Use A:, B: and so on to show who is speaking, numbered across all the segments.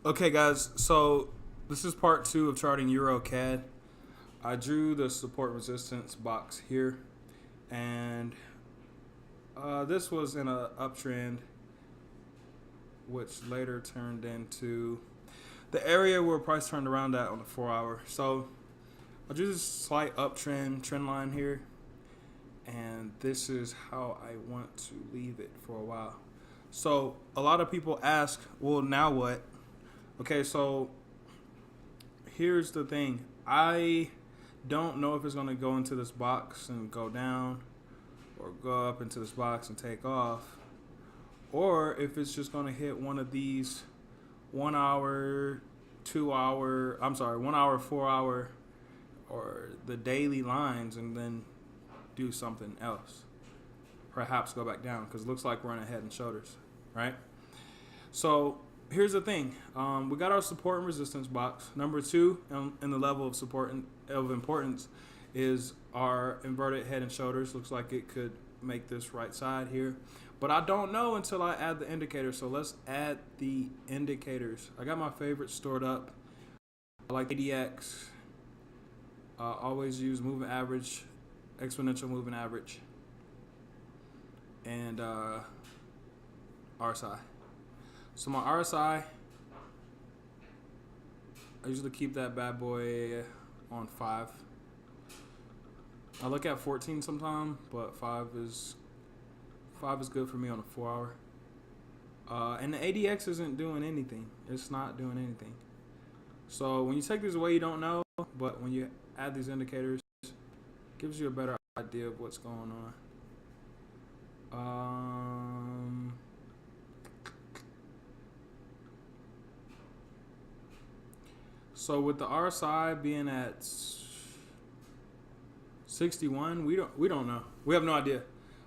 A: Okay, guys, so this is part two of charting Euro CAD. I drew the support resistance box here, and this was in a uptrend, which later turned into the area where price turned around at on the 4 hour. So I drew this slight uptrend trend line here, and this is how I want to leave it for a while. So a lot of people ask, well, now what? Okay, so here's the thing. I don't know if it's going to go into this box and go down or go up into this box and take off, or if it's just going to hit one of these 1 hour, 2 hour, 1 hour, 4 hour, or the daily lines and then do something else. Perhaps go back down because it looks like we're in a head and shoulders, right? So here's the thing. We got our support and resistance box. Number two in the level of support of importance is our inverted head and shoulders. Looks like it could make this right side here. But I don't know until I add the indicators. So let's add the indicators. I got my favorites stored up. I like ADX. Always use moving average, exponential moving average, and RSI. So my RSI, I usually keep that bad boy on 5. I look at 14 sometime, but 5 is good for me on a 4 hour. And the ADX isn't doing anything. It's not doing anything. So when you take these away, you don't know. But when you add these indicators, it gives you a better idea of what's going on. So with the RSI being at 61, we don't know. We have no idea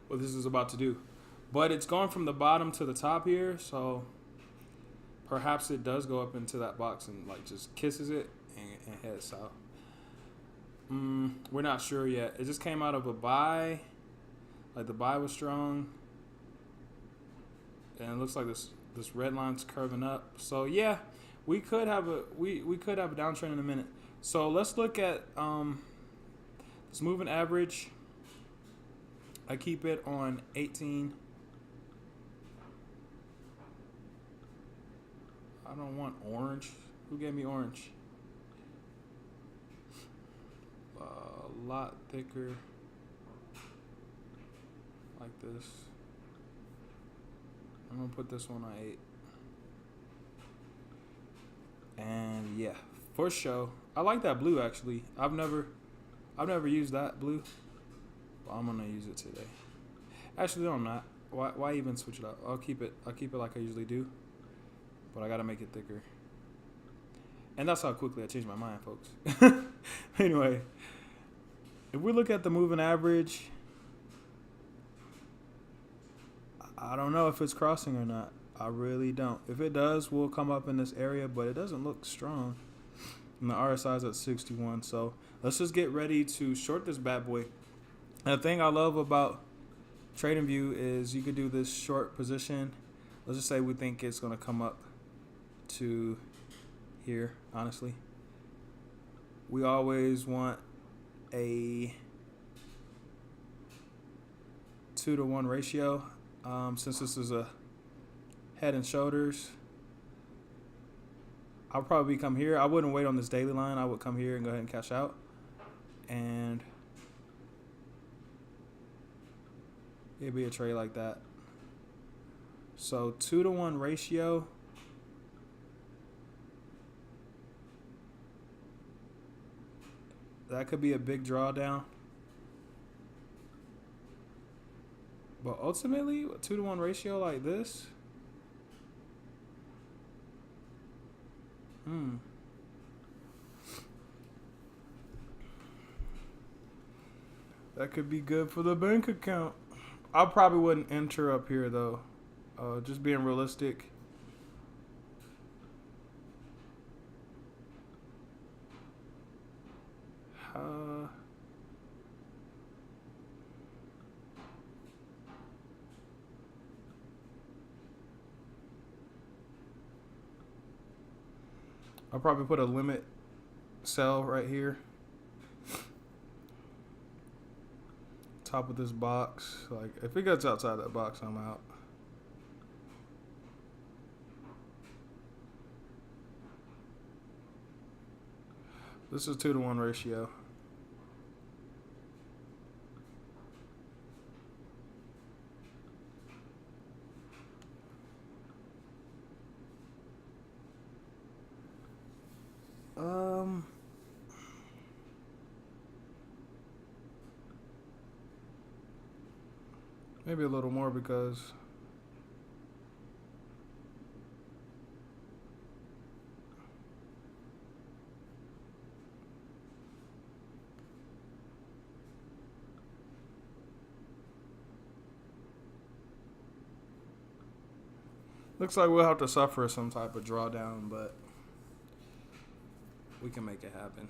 A: what this is about to do. But it's going from the bottom to the top here, so perhaps it does go up into that box and like just kisses it and heads south. We're not sure yet. It just came out of a buy. Like the buy was strong. And it looks like this red line's curving up. So yeah, we could have a downtrend in a minute. So let's look at this moving average. I keep it on 18. I don't want orange. Who gave me orange? A lot thicker, like this. I'm gonna put this one on 8. And yeah, for show. I like that blue actually. I've never used that blue, but I'm gonna use it today. Actually, no, I'm not. Why even switch it up? I'll keep it like I usually do, but I gotta make it thicker. And that's how quickly I changed my mind, folks. Anyway, if we look at the moving average, I don't know if it's crossing or not. I really don't. If it does, we'll come up in this area, but it doesn't look strong. And the RSI is at 61, so let's just get ready to short this bad boy. And the thing I love about TradingView is you could do this short position. Let's just say we think it's going to come up to here, honestly. We always want a 2-to-1 ratio. Since this is a head and shoulders, I'll probably come here. I wouldn't wait on this daily line. I would come here and go ahead and cash out. And it'd be a trade like that. So 2-to-1 ratio. That could be a big drawdown. But ultimately, a 2-to-1 ratio like this, that could be good for the bank account. I probably wouldn't enter up here though. Just being realistic. Uh, I'll probably put a limit sell right here. Top of this box. Like, if it gets outside that box, I'm out. This is 2-to-1 ratio. Maybe a little more because looks like we'll have to suffer some type of drawdown, but we can make it happen.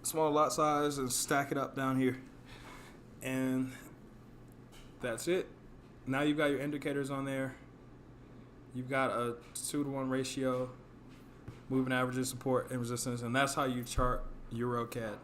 A: Small lot size and stack it up down here. And that's it. Now you've got your indicators on there. You've got a 2-to-1 ratio, moving averages, support, and resistance, and that's how you chart Euro CAD.